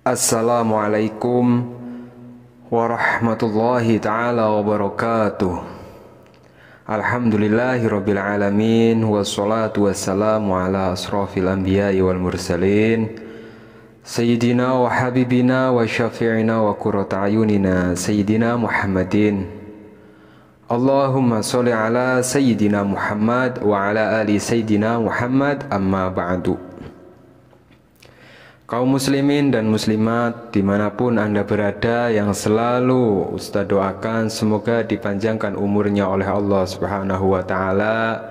Assalamualaikum warahmatullahi ta'ala wabarakatuh. Alhamdulillahirabbil alamin, wassalatu wassalamu ala asrofil anbiya'i wal mursalin, sayyidina wa habibina wa syafi'ina wa qurrata ayunina sayyidina Muhammadin. Allahumma sholli ala sayyidina Muhammad wa ala ali sayyidina Muhammad, amma ba'du. Kaum muslimin dan muslimat dimanapun Anda berada, yang selalu Ustaz doakan semoga dipanjangkan umurnya oleh Allah Subhanahu wa ta'ala,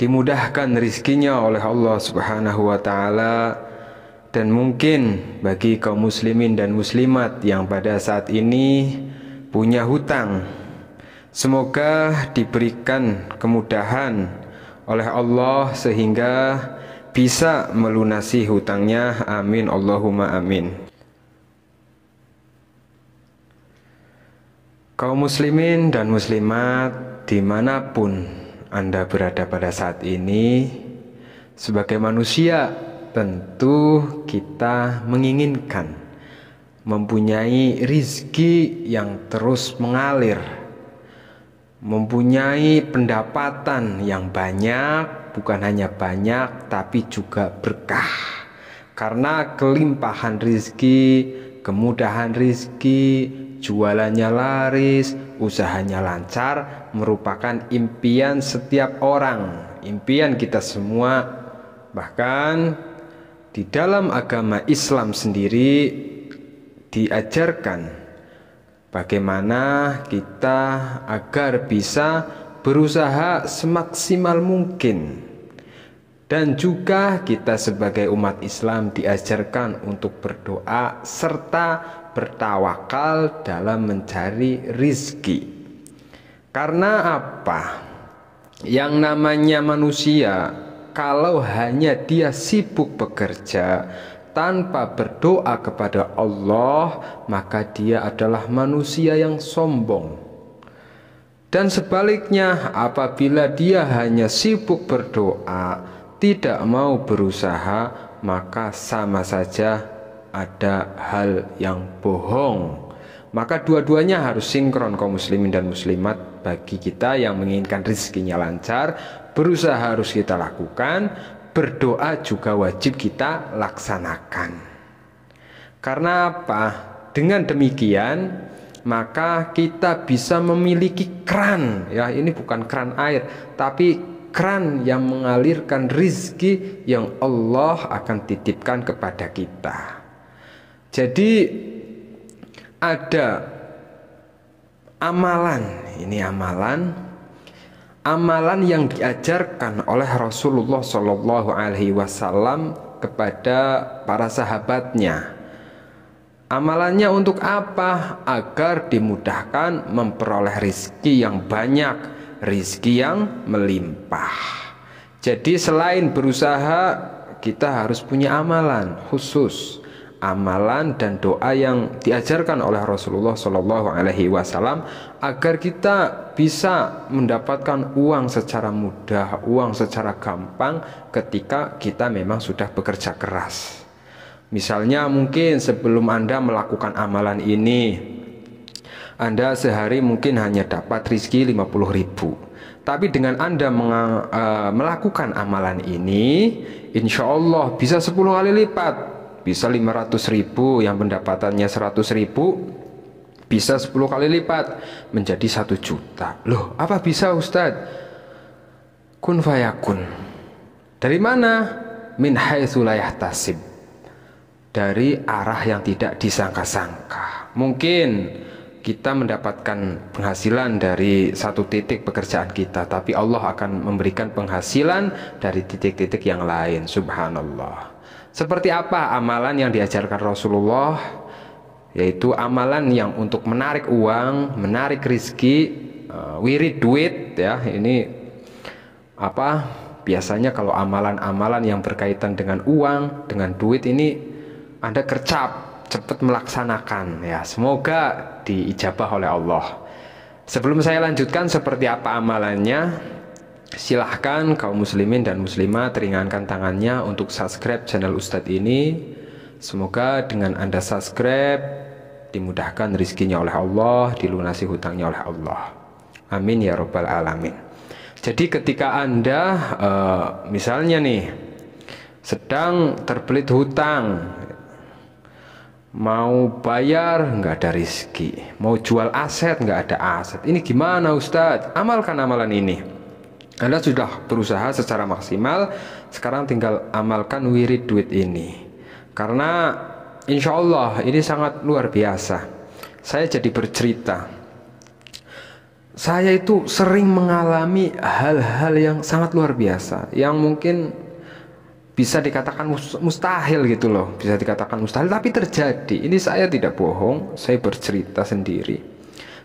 dimudahkan rizkinya oleh Allah Subhanahu wa ta'ala. Dan mungkin bagi kaum muslimin dan muslimat yang pada saat ini punya hutang, semoga diberikan kemudahan oleh Allah sehingga bisa melunasi hutangnya. Amin Allahumma amin. Kaum muslimin dan muslimat dimanapun Anda berada pada saat ini, sebagai manusia tentu kita menginginkan mempunyai rizki yang terus mengalir, mempunyai pendapatan yang banyak. Bukan hanya banyak, tapi juga berkah. Karena kelimpahan rizki, kemudahan rizki, jualannya laris, usahanya lancar, merupakan impian setiap orang, impian kita semua. Bahkan di dalam agama Islam sendiri diajarkan bagaimana kita agar bisa berusaha semaksimal mungkin. Dan juga kita sebagai umat Islam diajarkan untuk berdoa serta bertawakal dalam mencari rizki. Karena apa? Yang namanya manusia, kalau hanya dia sibuk bekerja tanpa berdoa kepada Allah, maka dia adalah manusia yang sombong. Dan sebaliknya, apabila dia hanya sibuk berdoa, tidak mau berusaha, maka sama saja ada hal yang bohong. Maka dua-duanya harus sinkron, kaum muslimin dan muslimat. Bagi kita yang menginginkan rezekinya lancar, berusaha harus kita lakukan, berdoa juga wajib kita laksanakan. Karena apa? Dengan demikian maka kita bisa memiliki keran, ya, ini bukan keran air, tapi keran yang mengalirkan rizki yang Allah akan titipkan kepada kita. Jadi ada amalan, ini amalan yang diajarkan oleh Rasulullah SAW kepada para sahabatnya. Amalannya untuk apa? Agar dimudahkan memperoleh rizki yang banyak, rizki yang melimpah. Jadi selain berusaha, kita harus punya amalan khusus, amalan dan doa yang diajarkan oleh Rasulullah SAW agar kita bisa mendapatkan uang secara mudah, uang secara gampang ketika kita memang sudah bekerja keras. Misalnya mungkin sebelum Anda melakukan amalan ini, Anda sehari mungkin hanya dapat rizki 50.000. Tapi dengan Anda melakukan amalan ini, insya Allah bisa 10 kali lipat. Bisa 500.000 yang pendapatannya 100.000, bisa 10 kali lipat menjadi 1 juta. Loh, apa bisa Ustadz? Kun fayakun. Dari mana? Min haitsu la yahtasib. Dari arah yang tidak disangka-sangka. Mungkin kita mendapatkan penghasilan dari satu titik pekerjaan kita, tapi Allah akan memberikan penghasilan dari titik-titik yang lain. Subhanallah. Seperti apa amalan yang diajarkan Rasulullah? Yaitu amalan yang untuk menarik uang, menarik rizki, wirid duit, ya. Ini apa? Biasanya kalau amalan-amalan yang berkaitan dengan uang, dengan duit ini Anda kercap, cepat melaksanakan, ya. Semoga diijabah oleh Allah. Sebelum saya lanjutkan seperti apa amalannya, silahkan kaum muslimin dan muslimat ringankan tangannya untuk subscribe channel Ustadz ini, Semoga dengan Anda subscribe dimudahkan rezekinya oleh Allah, dilunasi hutangnya oleh Allah. Amin ya rabbal alamin. Jadi ketika Anda misalnya nih sedang terbelit hutang, mau bayar nggak ada rezeki, mau jual aset nggak ada aset, ini gimana Ustadz? Amalkan amalan ini. Anda sudah berusaha secara maksimal, sekarang tinggal amalkan wirid duit ini, karena insya Allah ini sangat luar biasa. Saya jadi bercerita, saya itu sering mengalami hal-hal yang sangat luar biasa, yang mungkin bisa dikatakan mustahil gitu loh, bisa dikatakan mustahil, tapi terjadi. Ini saya tidak bohong, saya bercerita sendiri.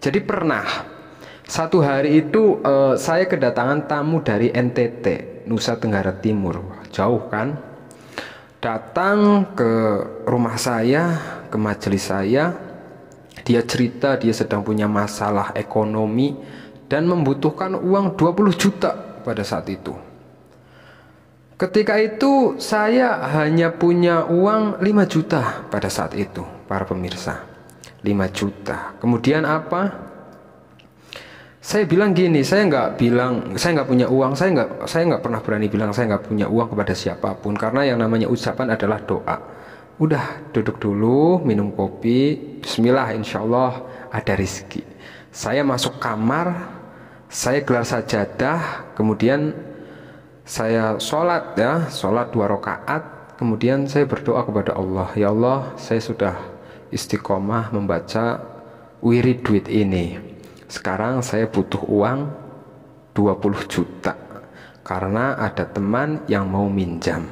Jadi pernah satu hari itu saya kedatangan tamu dari NTT, Nusa Tenggara Timur. Jauh kan? Datang ke rumah saya, ke majelis saya. Dia cerita dia sedang punya masalah ekonomi dan membutuhkan uang 20 juta pada saat itu. Ketika itu saya hanya punya uang 5 juta pada saat itu, para pemirsa. 5 juta. Kemudian apa? Saya bilang gini, saya nggak punya uang, saya nggak pernah berani bilang saya nggak punya uang kepada siapapun, karena yang namanya ucapan adalah doa. Udah, duduk dulu, minum kopi, bismillah, insya Allah ada rezeki. Saya masuk kamar, saya gelar sajadah, kemudian saya sholat 2 rakaat, kemudian saya berdoa kepada Allah, ya Allah, saya sudah istiqomah membaca wirid duit ini. Sekarang saya butuh uang 20 juta karena ada teman yang mau minjam.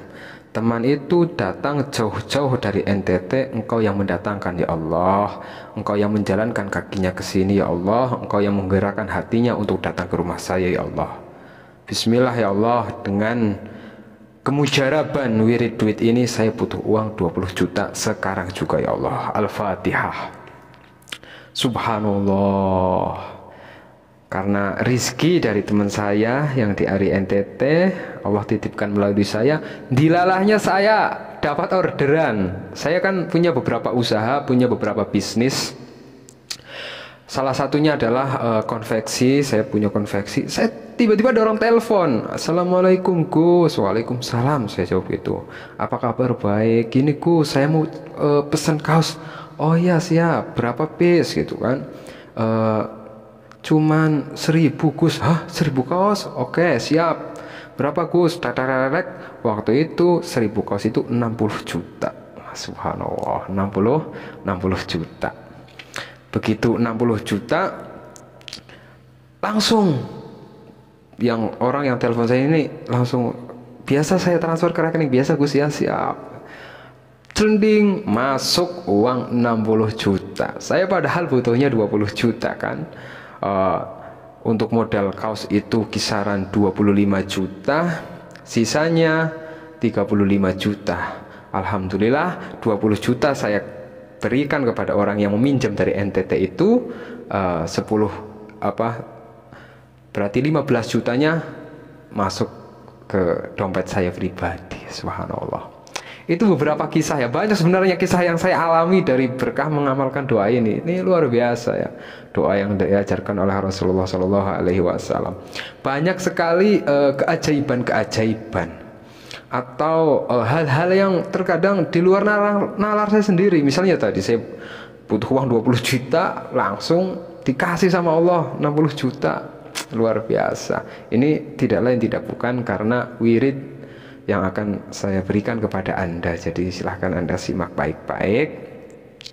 Teman itu datang jauh-jauh dari NTT, Engkau yang mendatangkan ya Allah, Engkau yang menjalankan kakinya ke sini ya Allah, Engkau yang menggerakkan hatinya untuk datang ke rumah saya ya Allah. Bismillah ya Allah, dengan kemujaraban wirid duit ini saya butuh uang 20 juta sekarang juga ya Allah. Al-Fatihah. Subhanallah, karena rizki dari teman saya yang di NTT Allah titipkan melalui saya, dilalahnya saya dapat orderan. Saya kan punya beberapa usaha, punya beberapa bisnis. Salah satunya adalah konveksi. Saya punya konveksi. Saya tiba-tiba dorong telepon, Assalamualaikum Gus. Waalaikumsalam, saya jawab gitu. Apa kabar? Baik. Gini Gus, saya mau pesan kaos. Oh iya siap, berapa piece gitu kan? Cuman 1000 Gus. Hah, 1000 kaos? Oke siap. Berapa Gus? Tatararek. Waktu itu 1000 kaos itu 60 juta. Subhanallah, 60 juta. Begitu 60 juta, langsung orang yang telepon saya ini langsung, biasa saya transfer ke rekening biasa Gus ya, siap. Trending, masuk uang 60 juta. Saya padahal butuhnya 20 juta kan. Untuk modal kaos itu kisaran 25 juta, sisanya 35 juta. Alhamdulillah 20 juta saya berikan kepada orang yang meminjam dari NTT itu, berarti 15 jutanya masuk ke dompet saya pribadi. Subhanallah. Itu beberapa kisah ya, banyak sebenarnya kisah yang saya alami dari berkah mengamalkan doa ini. Ini luar biasa ya, doa yang diajarkan oleh Rasulullah SAW. Banyak sekali keajaiban-keajaiban atau hal-hal yang terkadang di luar nalar saya sendiri. Misalnya tadi saya butuh uang 20 juta, langsung dikasih sama Allah 60 juta. Luar biasa. Ini tidak lain tidak bukan karena wirid yang akan saya berikan kepada Anda. Jadi silahkan Anda simak baik-baik,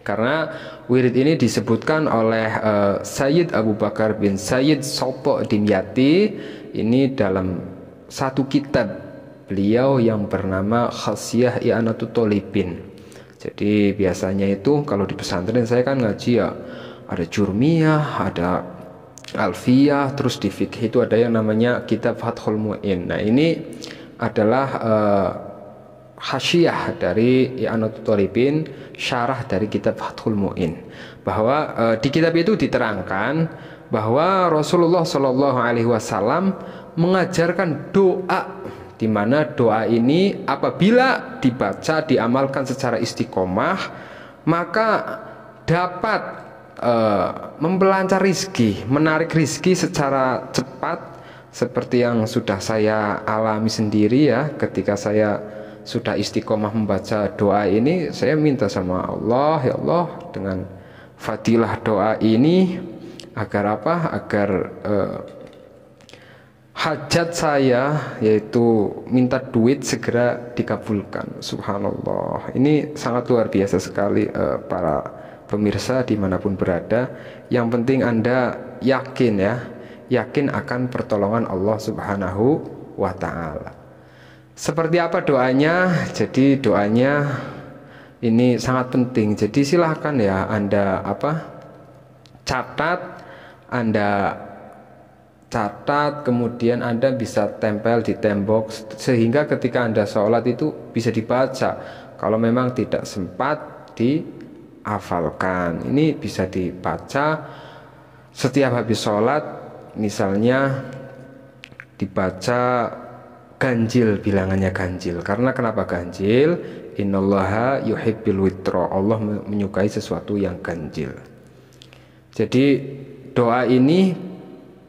karena wirid ini disebutkan oleh Sayyid Abu Bakar bin Sayyid Sopo Dimyati ini dalam satu kitab beliau yang bernama Khasiyah I'anatut Thalibin. Jadi biasanya itu kalau di pesantren saya kan ngaji ya, ada Jurmiyah, ada Alfiyah, terus di fikih itu ada yang namanya kitab Fathul Mu'in. Nah ini adalah hasyiah dari I'anatut Thalibin, syarah dari kitab Fathul Mu'in, bahwa di kitab itu diterangkan bahwa Rasulullah SAW mengajarkan doa di mana doa ini apabila dibaca diamalkan secara istiqomah maka dapat mempelancar rizki, menarik rizki secara cepat, seperti yang sudah saya alami sendiri ya. Ketika saya sudah istiqomah membaca doa ini, saya minta sama Allah, ya Allah, dengan fadilah doa ini agar apa? Agar hajat saya, yaitu minta duit, segera dikabulkan. Subhanallah, ini sangat luar biasa sekali para pemirsa dimanapun berada. Yang penting Anda yakin ya, yakin akan pertolongan Allah Subhanahu wa ta'ala. Seperti apa doanya? Jadi doanya ini sangat penting. Jadi silahkan ya Anda catat, kemudian Anda bisa tempel di tembok sehingga ketika Anda sholat itu bisa dibaca. Kalau memang tidak sempat dihafalkan, ini bisa dibaca setiap habis sholat. Misalnya dibaca ganjil, bilangannya ganjil. Karena kenapa ganjil? Innallaha yuhibbil witra, Allah menyukai sesuatu yang ganjil. Jadi doa ini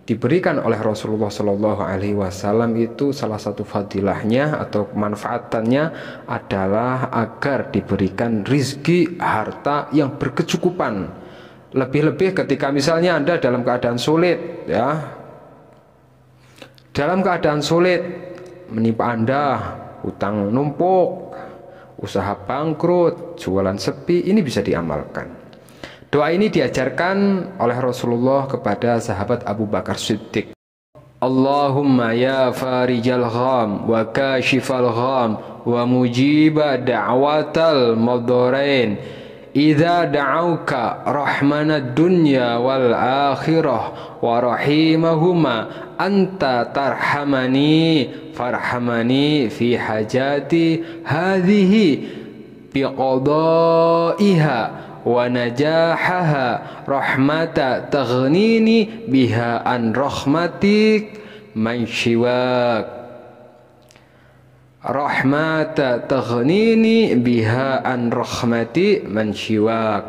diberikan oleh Rasulullah Shallallahu Alaihi Wasallam, itu salah satu fadilahnya atau kemanfaatannya adalah agar diberikan rizki harta yang berkecukupan. Lebih-lebih ketika misalnya Anda dalam keadaan sulit ya, dalam keadaan sulit menimpa Anda hutang numpuk, usaha bangkrut, jualan sepi, ini bisa diamalkan. Doa ini diajarkan oleh Rasulullah kepada sahabat Abu Bakar Siddiq. Allahumma ya farijal gham wa kashifal gham wa mujiba da'watal madharain, idza da'auka rahmanad dunya wal akhirah wa rahimahuma anta tarhamani farhamani fi hajati hadhihi biqadaiha wa najahaha rahmata taghnini biha an rahmatik man shiwak, rahmata taghnini biha an rahmati man shiwak.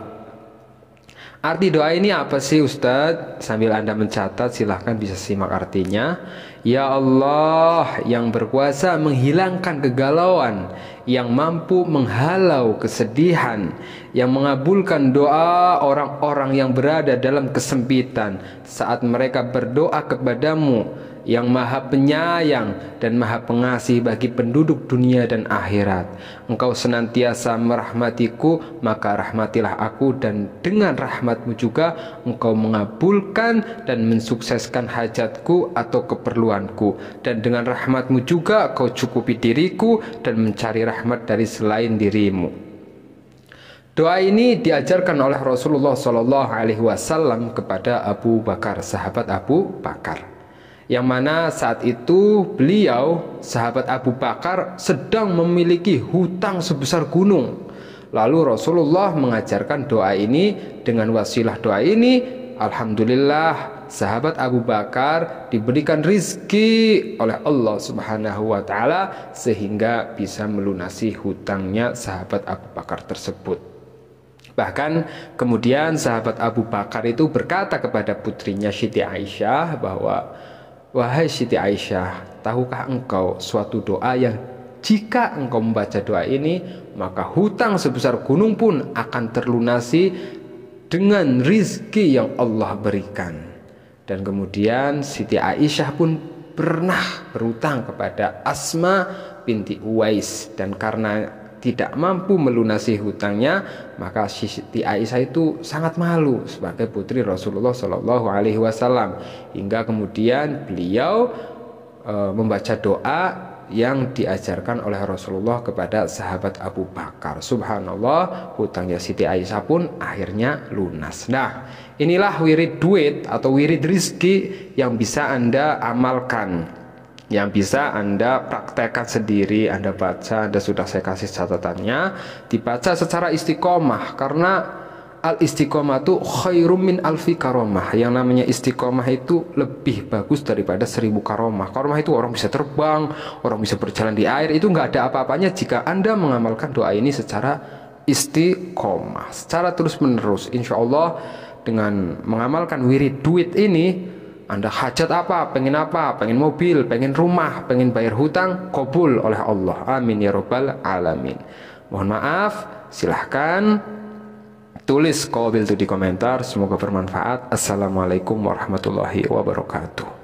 Arti doa ini apa sih Ustadz? Sambil Anda mencatat silahkan bisa simak artinya. Ya Allah yang berkuasa menghilangkan kegalauan, yang mampu menghalau kesedihan, yang mengabulkan doa orang-orang yang berada dalam kesempitan saat mereka berdoa kepadamu, yang maha penyayang dan maha pengasih bagi penduduk dunia dan akhirat. Engkau senantiasa merahmatiku, maka rahmatilah aku, dan dengan rahmatmu juga engkau mengabulkan dan mensukseskan hajatku atau keperluanku, dan dengan rahmatmu juga kau cukupi diriku dan mencari rahmat dari selain dirimu. Doa ini diajarkan oleh Rasulullah Shallallahu Alaihi Wasallam kepada Abu Bakar, sahabat Abu Bakar, yang mana saat itu beliau, sahabat Abu Bakar, sedang memiliki hutang sebesar gunung. Lalu Rasulullah mengajarkan doa ini. Dengan wasilah doa ini, alhamdulillah, sahabat Abu Bakar diberikan rizki oleh Allah Subhanahu wa ta'ala sehingga bisa melunasi hutangnya sahabat Abu Bakar tersebut. Bahkan kemudian sahabat Abu Bakar itu berkata kepada putrinya Siti Aisyah bahwa, wahai Siti Aisyah, tahukah engkau suatu doa yang jika engkau membaca doa ini, maka hutang sebesar gunung pun akan terlunasi dengan rizki yang Allah berikan. Dan kemudian Siti Aisyah pun pernah berhutang kepada Asma binti Uwais, dan karena tidak mampu melunasi hutangnya, maka Siti Aisyah itu sangat malu sebagai putri Rasulullah Shallallahu Alaihi Wasallam, hingga kemudian beliau membaca doa yang diajarkan oleh Rasulullah kepada sahabat Abu Bakar. Subhanallah, hutangnya Siti Aisyah pun akhirnya lunas. Nah, inilah wirid duit atau wirid rizki yang bisa Anda amalkan, yang bisa Anda praktekkan sendiri. Anda baca, Anda sudah saya kasih catatannya, dibaca secara istiqomah. Karena al istiqomatu khairum min alfi karomah. Yang namanya istiqomah itu lebih bagus daripada 1000 karomah. Karomah itu orang bisa terbang, orang bisa berjalan di air. Itu nggak ada apa-apanya jika Anda mengamalkan doa ini secara istiqomah, secara terus menerus. Insya Allah dengan mengamalkan wirid duit ini, Anda hajat apa, pengen mobil, pengen rumah, pengen bayar hutang, kabul oleh Allah. Amin ya robbal alamin. Mohon maaf, silahkan tulis qabil itu di komentar. Semoga bermanfaat. Assalamualaikum warahmatullahi wabarakatuh.